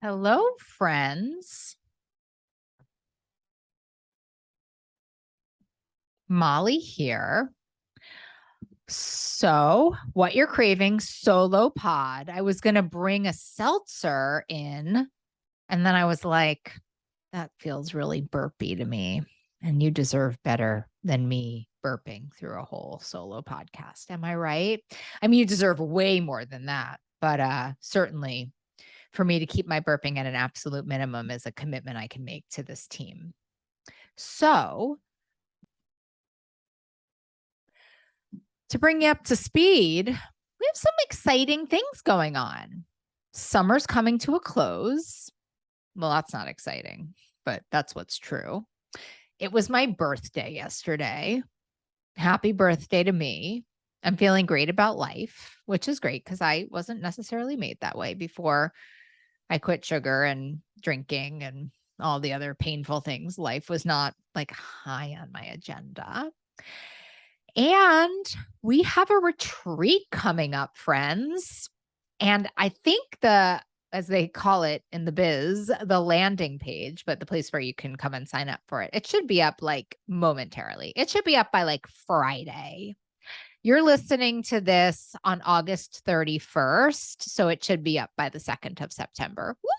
Hello, friends. Molly here. So, what you're craving, solo pod. I was going to bring a seltzer in, and then I was like, that feels really burpy to me. And you deserve better than me burping through a whole solo podcast. Am I right? I mean, you deserve way more than that, but certainly for me to keep my burping at an absolute minimum is a commitment I can make to this team. So, to bring you up to speed, we have some exciting things going on. Summer's coming to a close. Well, that's not exciting, but that's what's true. It was my birthday yesterday. Happy birthday to me. I'm feeling great about life, which is great because I wasn't necessarily made that way before I quit sugar and drinking and all the other painful things. Life was not like high on my agenda. And we have a retreat coming up, friends. And I think as they call it in the biz, the landing page, but the place where you can come and sign up for it, it should be up like momentarily. It should be up by like Friday. You're listening to this on August 31st. So it should be up by the 2nd of September. Woo!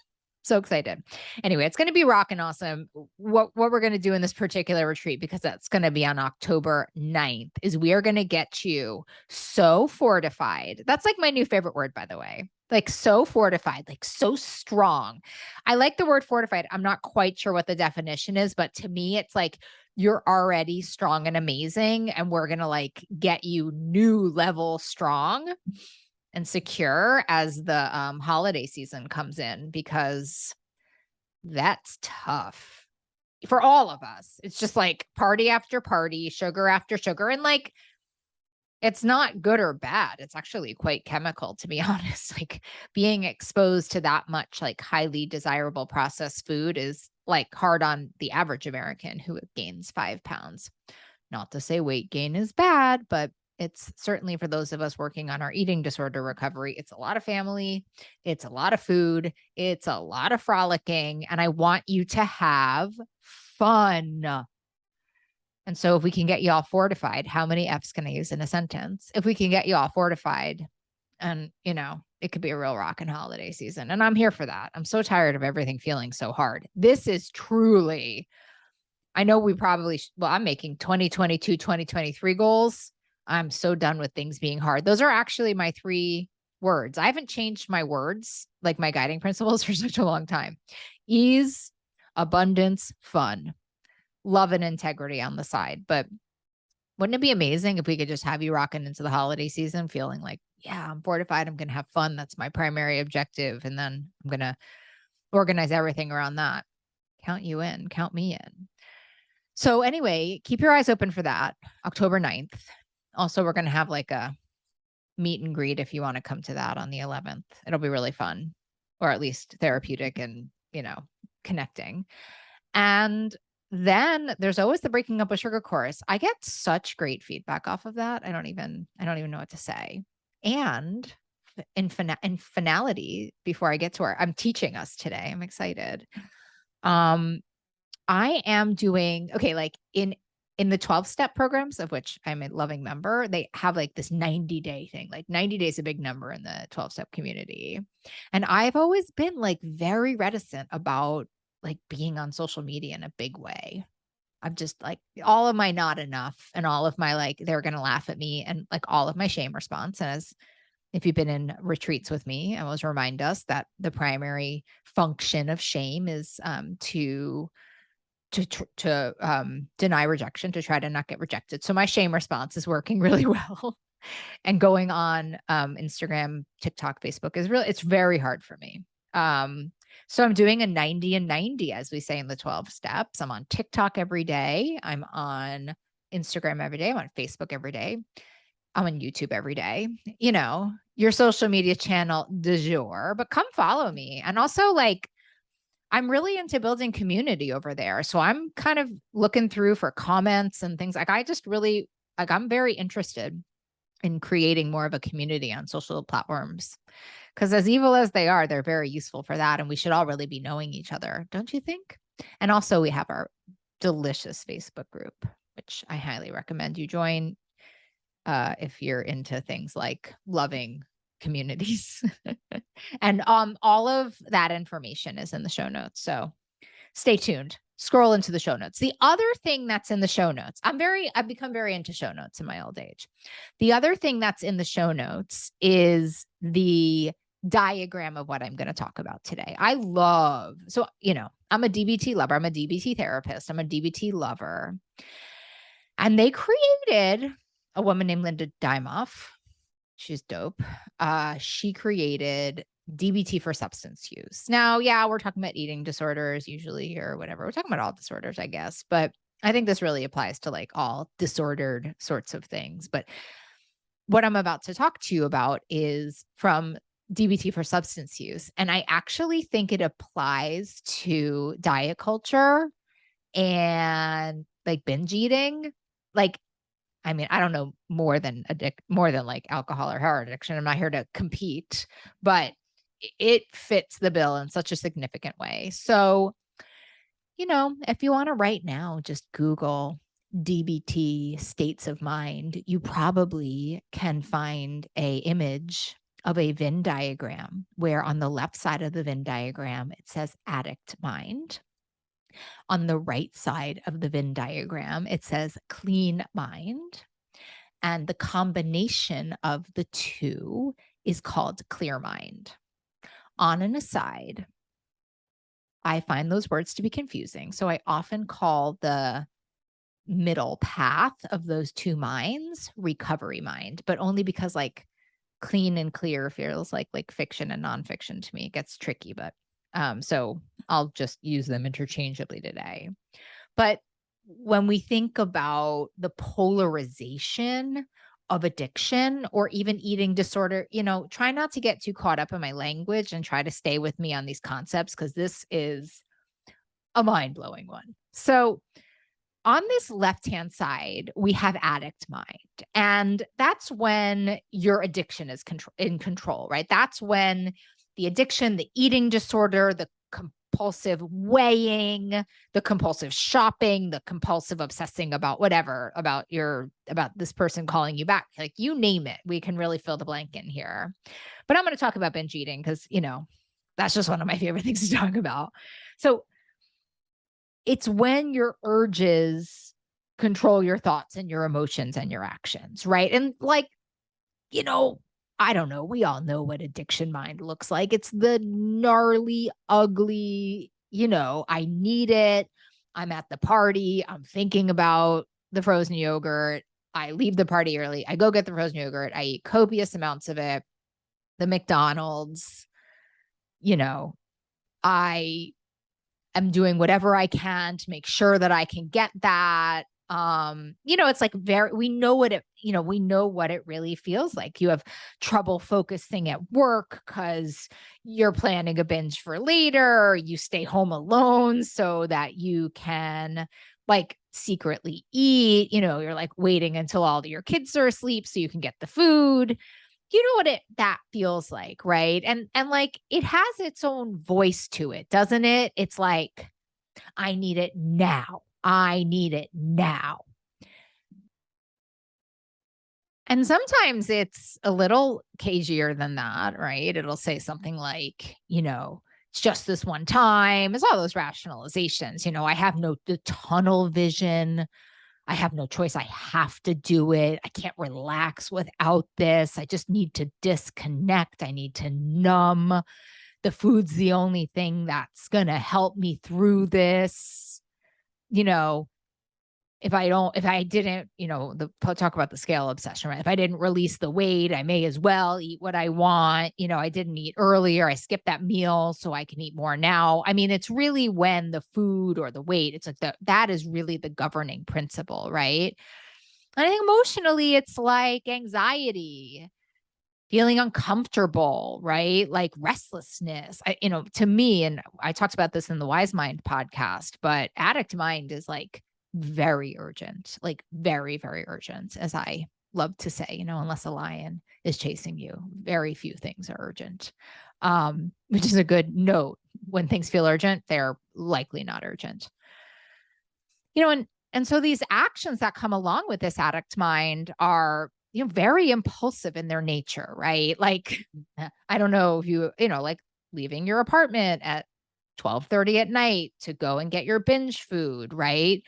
So excited. Anyway, it's going to be rocking awesome. What we're going to do in this particular retreat, because that's going to be on October 9th, is we are going to get you so fortified. That's like my new favorite word, by the way. Like so fortified, like so strong. I like the word fortified. I'm not quite sure what the definition is, but to me, it's like you're already strong and amazing. And we're going to like get you new level strong and secure as the holiday season comes in, because that's tough for all of us. It's just like party after party, sugar after sugar. And like, it's not good or bad. It's actually quite chemical, to be honest. Like being exposed to that much like highly desirable processed food is like hard on the average American who gains 5 pounds. Not to say weight gain is bad, but it's certainly for those of us working on our eating disorder recovery. It's a lot of family. It's a lot of food. It's a lot of frolicking. And I want you to have fun. And so if we can get you all fortified, how many F's can I use in a sentence? If we can get you all fortified, and it could be a real rockin' holiday season. And I'm here for that. I'm so tired of everything feeling so hard. This is truly, I know we probably, I'm making 2022, 2023 goals. I'm so done with things being hard. Those are actually my 3 words. I haven't changed my words, like my guiding principles, for such a long time. Ease, abundance, fun, love, and integrity on the side. But wouldn't it be amazing if we could just have you rocking into the holiday season feeling like, yeah, I'm fortified. I'm going to have fun. That's my primary objective. And then I'm going to organize everything around that. Count you in, count me in. So anyway, keep your eyes open for that, October 9th. Also, we're going to have like a meet and greet if you want to come to that on the 11th. It'll be really fun, or at least therapeutic and, connecting. And then there's always the Breaking Up with Sugar course. I get such great feedback off of that. I don't even know what to say. And in finality, before I get to where I'm teaching us today, I'm excited. I am doing, okay, like in the 12-step programs, of which I'm a loving member, they have like this 90-day thing. Like 90 days is a big number in the 12-step community. And I've always been like very reticent about like being on social media in a big way. I'm just like all of my not enough and all of my like they're going to laugh at me and like all of my shame response. And as if you've been in retreats with me, I always remind us that the primary function of shame is to deny rejection, to try to not get rejected. So my shame response is working really well. And going on Instagram, TikTok, Facebook it's very hard for me. So I'm doing a 90 and 90, as we say in the 12 steps. I'm on TikTok every day. I'm on Instagram every day. I'm on Facebook every day. I'm on YouTube every day. Your social media channel du jour, but come follow me. And also like, I'm really into building community over there. So I'm kind of looking through for comments and things like I just really like, I'm very interested in creating more of a community on social platforms. Because as evil as they are, they're very useful for that. And we should all really be knowing each other, don't you think? And also, we have our delicious Facebook group, which I highly recommend you join if you're into things like loving communities. And all of that information is in the show notes. So stay tuned. Scroll into the show notes. The other thing that's in the show notes, I've become very into show notes in my old age. The other thing that's in the show notes is the diagram of what I'm going to talk about today. So, I'm a DBT lover. I'm a DBT therapist. I'm a DBT lover. And they created a woman named Linda Dimoff. She's dope. She created DBT for substance use. Now, yeah, we're talking about eating disorders usually or whatever. We're talking about all disorders, I guess. But I think this really applies to like all disordered sorts of things. But what I'm about to talk to you about is from DBT for substance use. And I actually think it applies to diet culture and like binge eating. Like, I mean, I don't know more than like alcohol or heroin addiction. I'm not here to compete, but it fits the bill in such a significant way. So, if you want to right now, just Google DBT states of mind, you probably can find a image of a Venn diagram where on the left side of the Venn diagram, it says Addict Mind. On the right side of the Venn diagram, it says Clean Mind. And the combination of the two is called Clear Mind. On an aside, I find those words to be confusing. So I often call the middle path of those two minds recovery mind, but only because like clean and clear feels like fiction and nonfiction to me. It gets tricky, but so I'll just use them interchangeably today. But when we think about the polarization of addiction or even eating disorder, try not to get too caught up in my language and try to stay with me on these concepts because this is a mind-blowing one. So on this left-hand side, we have addict mind. And that's when your addiction is in control, right? That's when the addiction, the eating disorder, the compulsive weighing, the compulsive shopping, the compulsive obsessing about whatever, about this person calling you back, like you name it, we can really fill the blank in here. But I'm going to talk about binge eating because, that's just one of my favorite things to talk about. So it's when your urges control your thoughts and your emotions and your actions, right? And like, I don't know. We all know what addiction mind looks like. It's the gnarly, ugly, I need it. I'm at the party. I'm thinking about the frozen yogurt. I leave the party early. I go get the frozen yogurt. I eat copious amounts of it. The McDonald's, I am doing whatever I can to make sure that I can get that. It's like we know what it really feels like. You have trouble focusing at work because you're planning a binge for later. You stay home alone so that you can like secretly eat, you're like waiting until all of your kids are asleep so you can get the food. You know what that feels like, right? And like it has its own voice to it, doesn't it? It's like, I need it now. I need it now. And sometimes it's a little cagier than that, right? It'll say something like, it's just this one time. It's all those rationalizations. I have the tunnel vision. I have no choice. I have to do it. I can't relax without this. I just need to disconnect. I need to numb. The food's the only thing that's going to help me through this. If I didn't, talk about the scale obsession, right? If I didn't release the weight, I may as well eat what I want. I didn't eat earlier. I skipped that meal so I can eat more now. I mean, it's really when the food or the weight, it's like that is really the governing principle, right? And I think emotionally, it's like anxiety, feeling uncomfortable, right? Like restlessness. To me, and I talked about this in the Wise Mind podcast, but addict mind is like very urgent, like very, very urgent as I love to say, unless a lion is chasing you, very few things are urgent, which is a good note. When things feel urgent, they're likely not urgent. And so these actions that come along with this addict mind are, very impulsive in their nature, right? Like, I don't know if like leaving your apartment at 12:30 at night to go and get your binge food, right?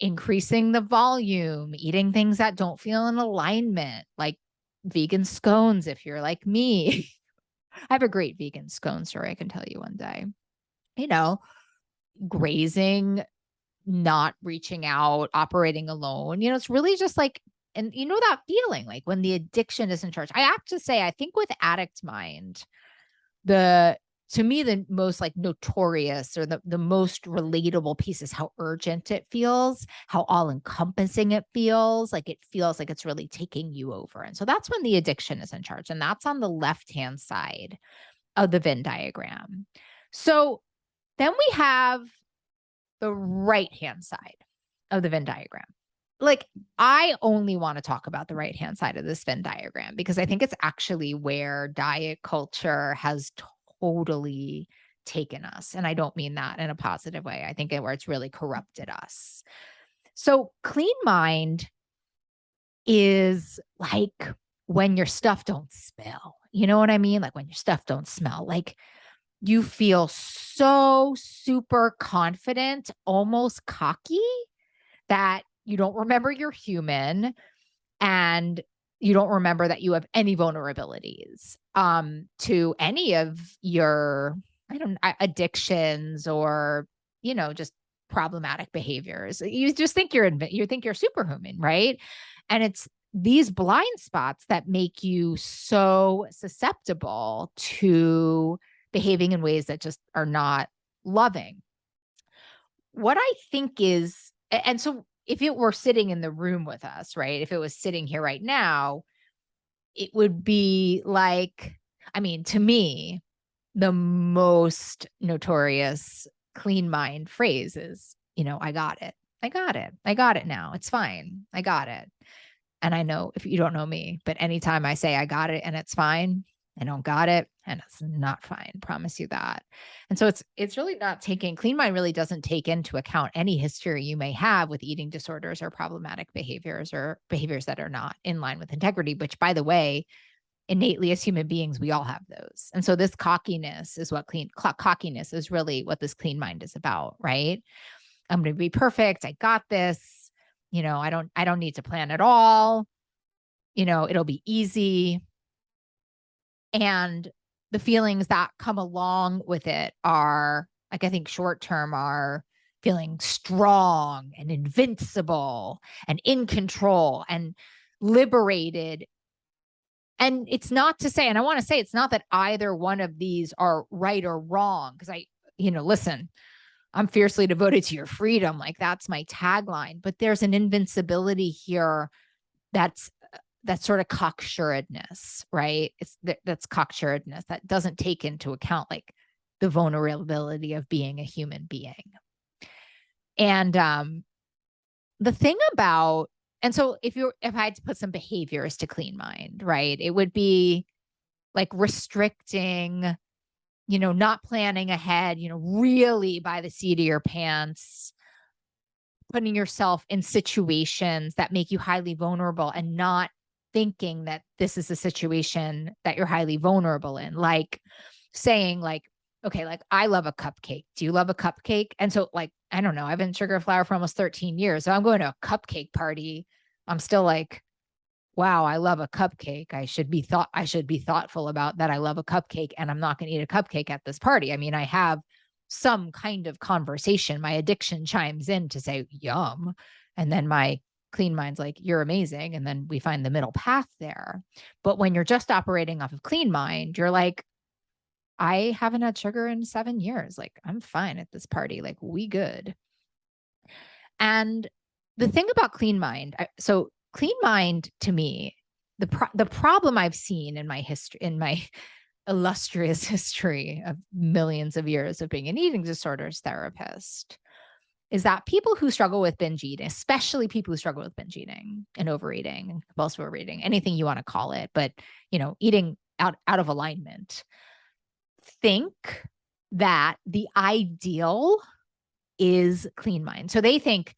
Increasing the volume, eating things that don't feel in alignment, like vegan scones, if you're like me. I have a great vegan scone story I can tell you one day. Grazing, not reaching out, operating alone. It's really just like, and that feeling like when the addiction is in charge. I have to say, I think with Addict Mind, to me, the most like notorious or the most relatable piece is how urgent it feels, how all encompassing it feels. Like it feels like it's really taking you over. And so that's when the addiction is in charge. And that's on the left-hand side of the Venn diagram. So then we have the right-hand side of the Venn diagram. Like, I only want to talk about the right-hand side of this Venn diagram because I think it's actually where diet culture has totally taken us. And I don't mean that in a positive way. I think where it's really corrupted us. So clean mind is like when your stuff don't smell. You know what I mean? Like when your stuff don't smell. Like you feel so super confident, almost cocky, that you don't remember you're human and you don't remember that you have any vulnerabilities to any of your addictions or just problematic behaviors. You just think you're superhuman, right? And it's these blind spots that make you so susceptible to behaving in ways that just are not loving. What I think is, and so if it were sitting in the room with us, right? If it was sitting here right now, it would be like, to me, the most notorious clean mind phrase is, I got it. I got it. I got it now. It's fine. I got it. And I know if you don't know me, but anytime I say I got it and it's fine, I don't got it and it's not fine. Promise you that. And so it's really not taking, clean mind really doesn't take into account any history you may have with eating disorders or problematic behaviors or behaviors that are not in line with integrity, which, by the way, innately as human beings, we all have those. And so this cockiness is cockiness is really what this clean mind is about, right? I'm going to be perfect. I got this. I don't need to plan at all. It'll be easy. And the feelings that come along with it are, like, I think short term are feeling strong and invincible and in control and liberated. And it's not to say, and I want to say, it's not that either one of these are right or wrong. Because listen, I'm fiercely devoted to your freedom. Like that's my tagline. But there's an invincibility here that's sort of cocksuredness, right? That's cocksuredness that doesn't take into account like the vulnerability of being a human being. And the thing about, and so if I had to put some behaviors to clean mind, right, it would be like restricting, not planning ahead, really by the seat of your pants, putting yourself in situations that make you highly vulnerable and not thinking that this is a situation that you're highly vulnerable in. Like saying like, okay, like I love a cupcake. Do you love a cupcake? And so like, I don't know, I've been sugar flour for almost 13 years. So I'm going to a cupcake party. I'm still like, wow, I love a cupcake. I should be thoughtful about that. I love a cupcake and I'm not going to eat a cupcake at this party. I have some kind of conversation. My addiction chimes in to say, yum. And then my clean mind's like, you're amazing. And then we find the middle path there. But when you're just operating off of clean mind, you're like, I haven't had sugar in 7 years. Like, I'm fine at this party. Like, we good. And the thing about clean mind, so clean mind to me, the problem I've seen in my history, in my illustrious history of millions of years of being an eating disorders therapist, is that people who struggle with binge eating, especially people who struggle with binge eating and overeating and compulsive overeating, anything you want to call it, but eating out of alignment, think that the ideal is clean mind. So they think,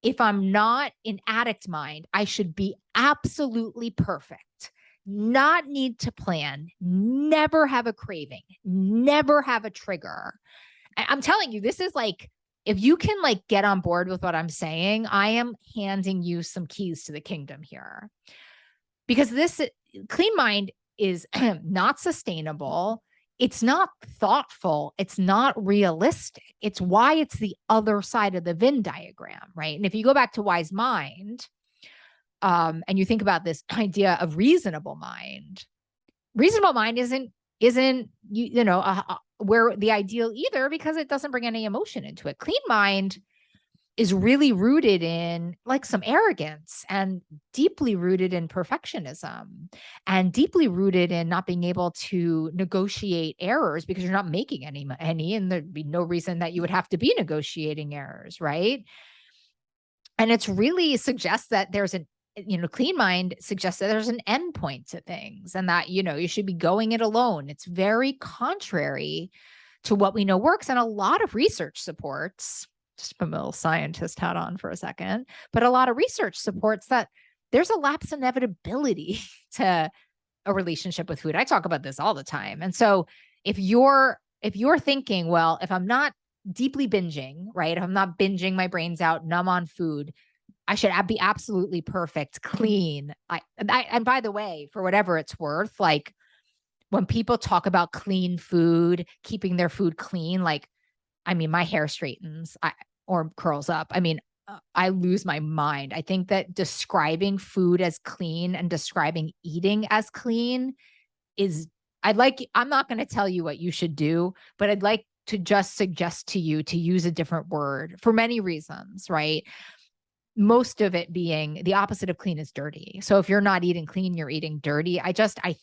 if I'm not in addict mind, I should be absolutely perfect, not need to plan, never have a craving, never have a trigger. I'm telling you, this is like, if you can like get on board with what I'm saying, I am handing you some keys to the kingdom here. Because this clean mind is not sustainable. It's not thoughtful. It's not realistic. It's why it's the other side of the Venn diagram, right? And if you go back to wise mind, and you think about this idea of reasonable mind isn't where the ideal either, because it doesn't bring any emotion into it. Clean mind is really rooted in like some arrogance, and deeply rooted in perfectionism, and deeply rooted in not being able to negotiate errors because you're not making any, and there'd be no reason that you would have to be negotiating errors, right? And it's really suggests that there's clean mind suggests that there's an end point to things, and that, you should be going it alone. It's very contrary to what we know works. And a lot of research supports, just put a little scientist hat on for a second, but a lot of research supports that there's a lapse inevitability to a relationship with food. I talk about this all the time. And so if you're thinking, well, if I'm not deeply binging, right? If I'm not binging my brains out, numb on food, I should be absolutely perfect, clean. And by the way, for whatever it's worth, like when people talk about clean food, keeping their food clean, like, I mean, my hair straightens or curls up. I mean, I lose my mind. I think that describing food as clean and describing eating as clean I'm not going to tell you what you should do, but I'd like to just suggest to you to use a different word for many reasons, right? Most of it being the opposite of clean is dirty. So if you're not eating clean, you're eating dirty. I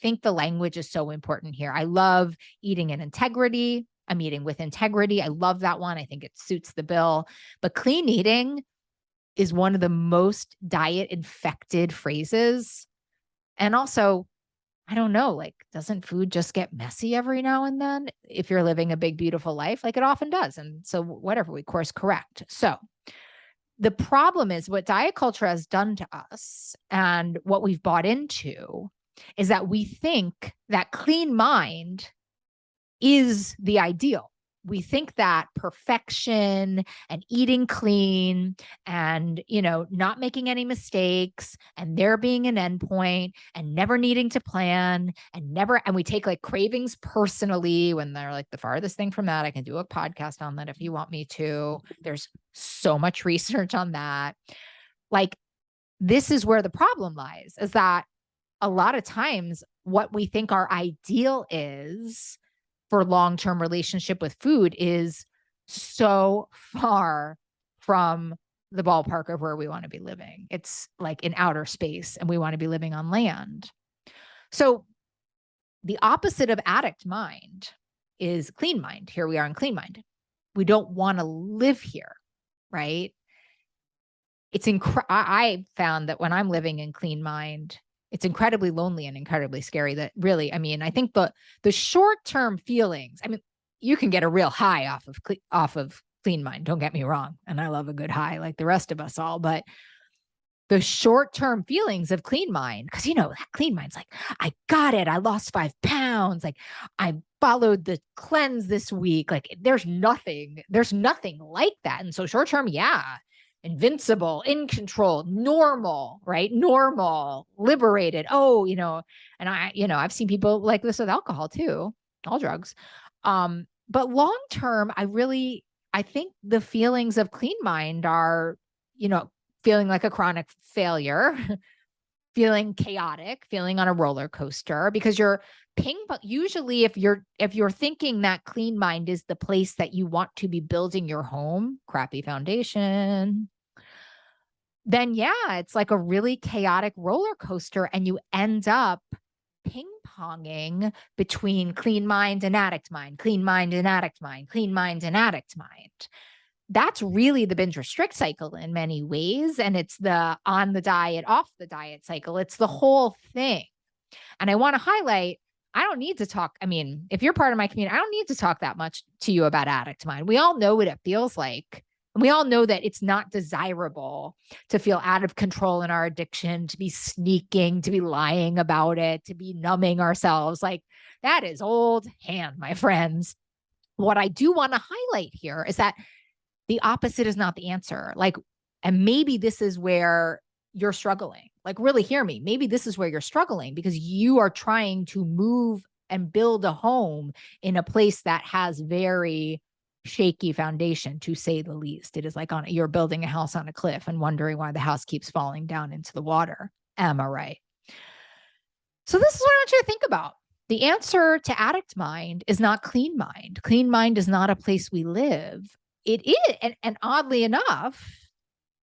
think the language is so important here. I love eating in integrity. I'm eating with integrity. I love that one. I think it suits the bill. But clean eating is one of the most diet infected phrases. And also, I don't know, like, doesn't food just get messy every now and then if you're living a big, beautiful life? Like, it often does. And so whatever, we course correct. So the problem is what diet culture has done to us, and what we've bought into, is that we think that clean mind is the ideal. We think that perfection and eating clean and, not making any mistakes, and there being an endpoint, and never needing to plan, and we take like cravings personally when they're like the farthest thing from that. I can do a podcast on that if you want me to. There's so much research on that. Like, this is where the problem lies, is that a lot of times what we think our ideal is for long-term relationship with food is so far from the ballpark of where we want to be living. It's like in outer space, and we want to be living on land. So the opposite of addict mind is clean mind. Here we are in clean mind. We don't want to live here, right? I found that when I'm living in clean mind, it's incredibly lonely and incredibly scary. That really, I mean, I think the short-term feelings, I mean, you can get a real high off of clean mind. Don't get me wrong. And I love a good high like the rest of us all, but the short-term feelings of clean mind, because, clean mind's like, I got it. I lost 5 pounds. Like, I followed the cleanse this week. Like, there's nothing like that. And so short-term, yeah, invincible, in control, normal, right? Normal, liberated. Oh, and I've seen people like this with alcohol too, all drugs. But long-term, I think the feelings of clean mind are, feeling like a chronic failure, feeling chaotic, feeling on a roller coaster, because you're but usually if you're thinking that clean mind is the place that you want to be building your home, crappy foundation, then yeah, it's like a really chaotic roller coaster, and you end up ping-ponging between clean mind and addict mind, clean mind and addict mind, clean mind and addict mind. that's really the binge restrict cycle in many ways. And it's the on the diet, off the diet cycle. It's the whole thing. And I want to highlight, I don't need to talk. I mean, if you're part of my community, I don't need to talk that much to you about Addict Mind. We all know what it feels like. And we all know that it's not desirable to feel out of control in our addiction, to be sneaking, to be lying about it, to be numbing ourselves. Like that is old hand, my friends. What I do want to highlight here is that the opposite is not the answer. Like, and maybe this is where you're struggling. Like, really hear me. Maybe this is where you're struggling because you are trying to move and build a home in a place that has very shaky foundation, to say the least. It is like you're building a house on a cliff and wondering why the house keeps falling down into the water. Am I right? So this is what I want you to think about. The answer to Addict Mind is not Clean Mind. Clean Mind is not a place we live. It is, and oddly enough,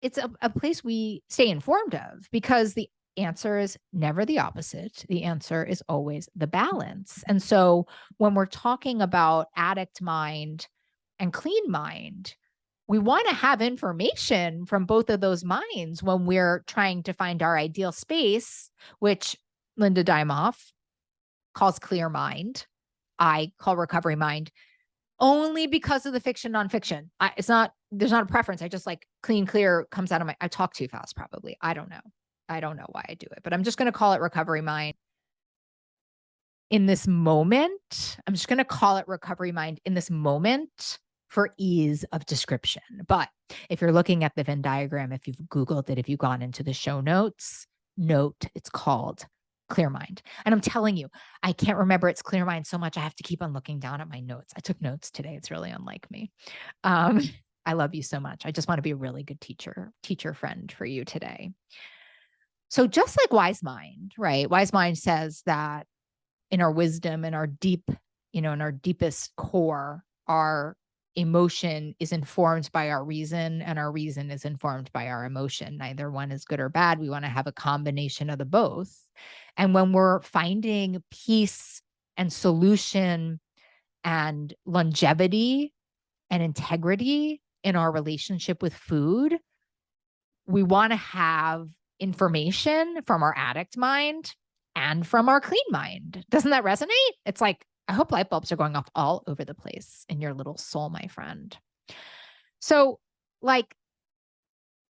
it's a place we stay informed of, because the answer is never the opposite. The answer is always the balance. And so when we're talking about Addict Mind and Clean Mind, we want to have information from both of those minds when we're trying to find our ideal space, which Linda Dimoff calls Clear Mind. I call Recovery Mind, only because of the fiction nonfiction. There's not a preference. I just like clean, clear comes out of I talk too fast, probably. I don't know. I don't know why I do it, but I'm just going to call it Recovery Mind in this moment. I'm just going to call it Recovery Mind in this moment for ease of description. But if you're looking at the Venn diagram, if you've Googled it, if you've gone into the show notes, note it's called Clear Mind. And I'm telling you, I can't remember it's Clear Mind so much. I have to keep on looking down at my notes. I took notes today. It's really unlike me. I love you so much. I just want to be a really good teacher friend for you today. So just like Wise Mind, right? Wise Mind says that in our wisdom, in our deep, in our deepest core, our emotion is informed by our reason, and our reason is informed by our emotion. Neither one is good or bad. We want to have a combination of the both. And when we're finding peace and solution and longevity and integrity in our relationship with food, we want to have information from our addict mind and from our clean mind. Doesn't that resonate? It's like, I hope light bulbs are going off all over the place in your little soul, my friend. So, like,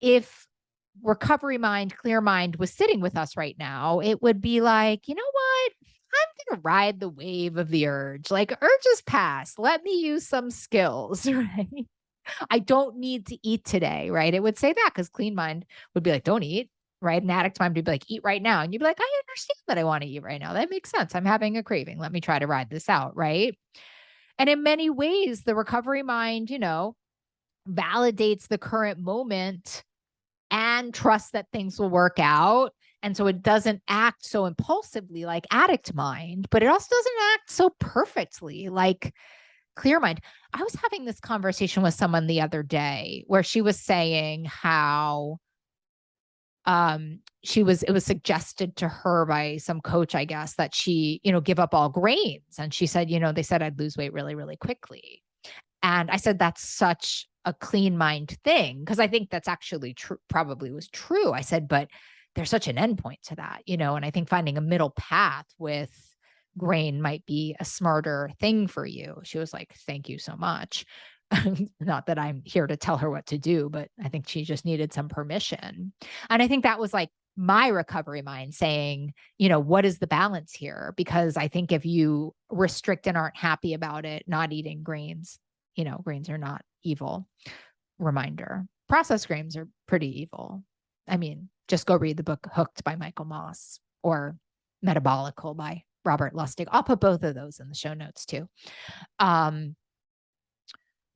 if Recovery Mind, Clear Mind was sitting with us right now, it would be like, you know what? I'm going to ride the wave of the urge. Like, urges pass. Let me use some skills, right? I don't need to eat today, right? It would say that, because Clean Mind would be like, don't eat, right? And Addict Mind would be like, eat right now. And you'd be like, I understand that I want to eat right now. That makes sense. I'm having a craving. Let me try to ride this out, right? And in many ways, the Recovery Mind, validates the current moment and trusts that things will work out. And so it doesn't act so impulsively like Addict Mind, but it also doesn't act so perfectly like Clear Mind. I was having this conversation with someone the other day where she was saying how it was suggested to her by some coach, I guess, that she, give up all grains. And she said, they said I'd lose weight really, really quickly. And I said, that's such a Clean Mind thing, because I think that's actually true, probably was true. I said, but there's such an endpoint to that, and I think finding a middle path with grain might be a smarter thing for you. She was like, thank you so much. Not that I'm here to tell her what to do, but I think she just needed some permission. And I think that was like my Recovery Mind saying, what is the balance here? Because I think if you restrict and aren't happy about it, not eating grains, grains are not evil. Reminder, processed grains are pretty evil. I mean, just go read the book Hooked by Michael Moss or Metabolical by Robert Lustig. I'll put both of those in the show notes too.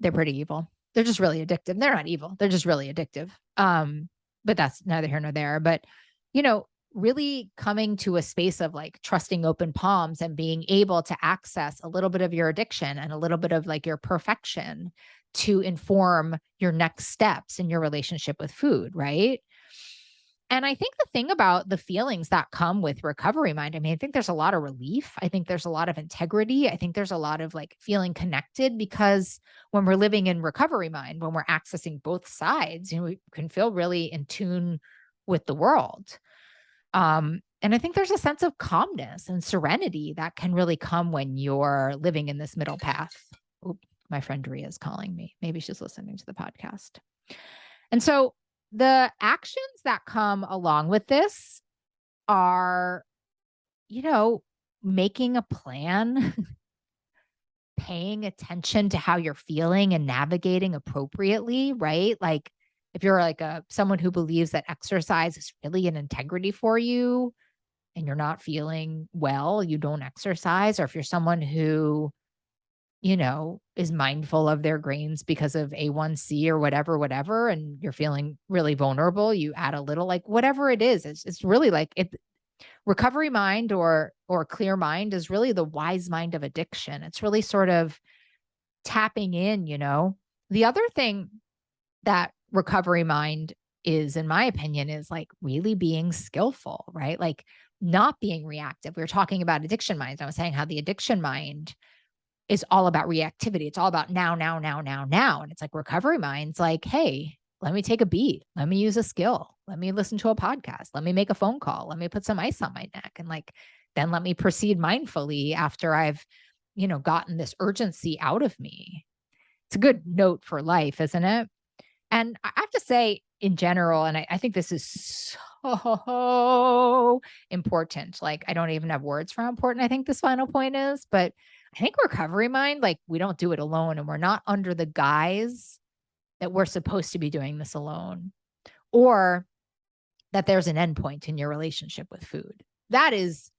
They're pretty evil. They're just really addictive. They're not evil. They're just really addictive. But that's neither here nor there. But, really coming to a space of like trusting open palms and being able to access a little bit of your addiction and a little bit of like your perfection to inform your next steps in your relationship with food, right? And I think the thing about the feelings that come with recovery mind, I mean, I think there's a lot of relief. I think there's a lot of integrity. I think there's a lot of like feeling connected, because when we're living in recovery mind, when we're accessing both sides, we can feel really in tune with the world. And I think there's a sense of calmness and serenity that can really come when you're living in this middle path. Oop, my friend Ria is calling me. Maybe she's listening to the podcast. And so the actions that come along with this are, making a plan, paying attention to how you're feeling and navigating appropriately, right? Like if you're like someone who believes that exercise is really an integrity for you and you're not feeling well, you don't exercise. Or if you're someone who, is mindful of their grains because of A1C or whatever, and you're feeling really vulnerable, you add a little, like whatever it is. It's really like recovery mind or clear mind is really the wise mind of addiction. It's really sort of tapping in, The other thing that recovery mind is, in my opinion, is like really being skillful, right? Like not being reactive. We were talking about addiction minds. I was saying how the addiction mind is all about reactivity. It's all about now, now, now, now, now. And it's like recovery mind's like, hey, let me take a beat. Let me use a skill. Let me listen to a podcast. Let me make a phone call. Let me put some ice on my neck. And like, then let me proceed mindfully after I've, gotten this urgency out of me. It's a good note for life, isn't it? And I have to say, in general, and I think this is so important. Like, I don't even have words for how important I think this final point is, but I think recovery mind, like we don't do it alone, and we're not under the guise that we're supposed to be doing this alone, or that there's an endpoint in your relationship with food. That is,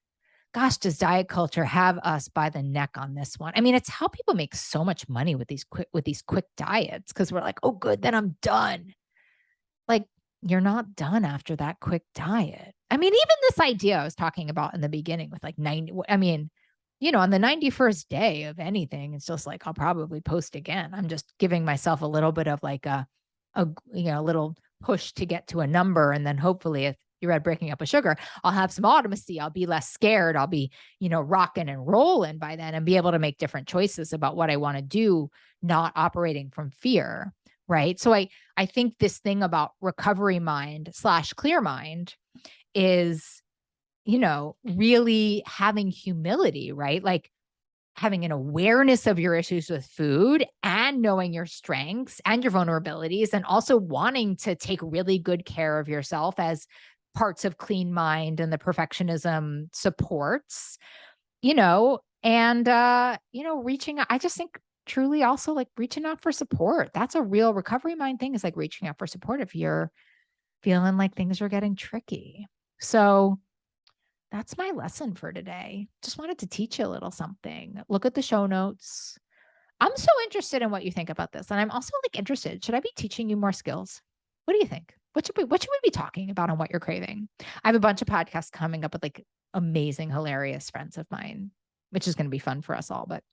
gosh, does diet culture have us by the neck on this one? I mean, it's how people make so much money with these quick diets, because we're like, oh, good, then I'm done. Like, you're not done after that quick diet. I mean, even this idea I was talking about in the beginning with like 90, I mean, on the 91st day of anything, it's just like, I'll probably post again. I'm just giving myself a little bit of like a little push to get to a number. And then hopefully, if you read Breaking Up with Sugar, I'll have some automacy. I'll be less scared. I'll be, rocking and rolling by then and be able to make different choices about what I want to do, not operating from fear. Right. So I think this thing about recovery mind / clear mind is, really having humility, right? Like having an awareness of your issues with food and knowing your strengths and your vulnerabilities, and also wanting to take really good care of yourself as parts of clean mind and the perfectionism supports, and, reaching out. I just think truly also like reaching out for support. That's a real recovery mind thing, is like reaching out for support if you're feeling like things are getting tricky. So that's my lesson for today. Just wanted to teach you a little something. Look at the show notes. I'm so interested in what you think about this. And I'm also like interested. Should I be teaching you more skills? What do you think? What should we be talking about on what you're craving? I have a bunch of podcasts coming up with like amazing, hilarious friends of mine, which is going to be fun for us all. But,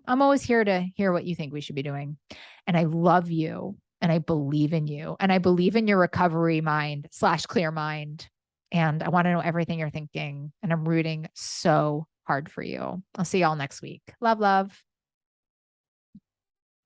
I'm always here to hear what you think we should be doing. And I love you, and I believe in you, and I believe in your recovery mind / clear mind. And I want to know everything you're thinking. And I'm rooting so hard for you. I'll see y'all next week. Love, love.